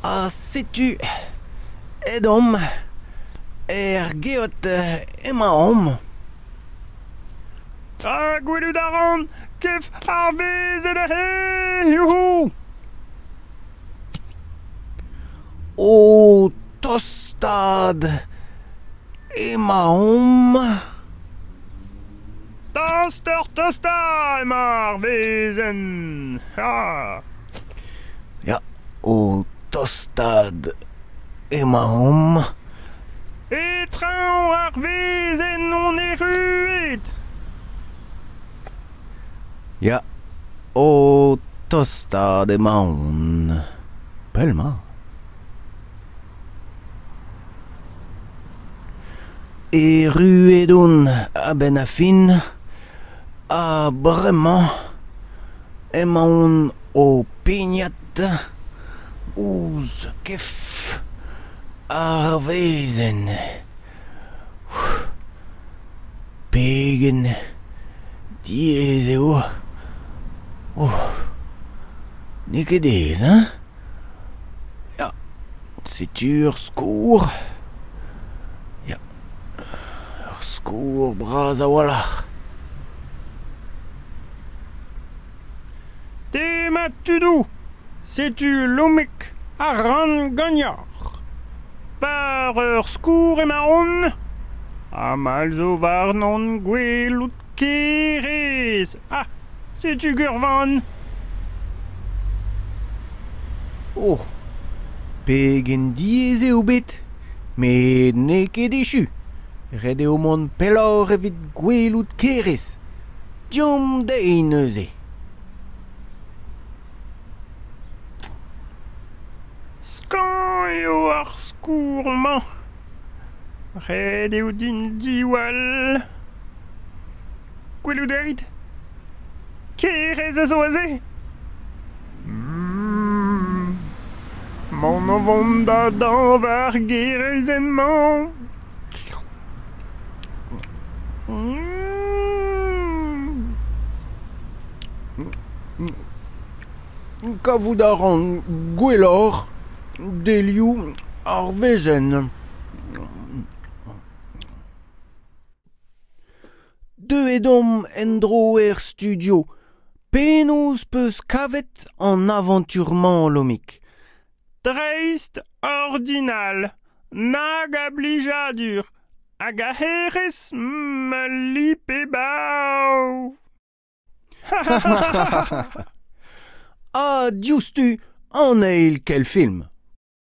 Sais-tu, Edom, geot emaom. Gweludaran, kef arvez edahe, youhou! O tostad emaom. Toster tosta, emar wezen. Ja, o tostad emaom. Etran arvezen on eruet. Ja, o tostad emaon. Pelma. Ruedon a ben a fin, a bremañ, emaon o peignat, ouz kef, ar vezen. Pegen, diez eo. Ne ket ez, hein? Ja, setu ur skour. Ja, ur skour braz a walac'h. Te ma tudou, setu lomek a ran gagnor. Par ur skour emaon, a mal zo var non gwelout kerez. Setu gurvan. Pegen diez eo bet, met ne ket echu. Red eo mont pellor evit gwelout kerez. Diom da neuze. Skan eo ar skour man. Red eo din diwall. Gwelout erit. Kerez a zo aze. Mon ovon da dan var gerezenman. Kavout a ran gwellor, delioù ar vezen. De edom endro studio, penaos peus kavet an aventurement lomik. Dreist ordinal, nag a blijadur, hag a herez lip e bau. Diouzhtu, an eil quel film.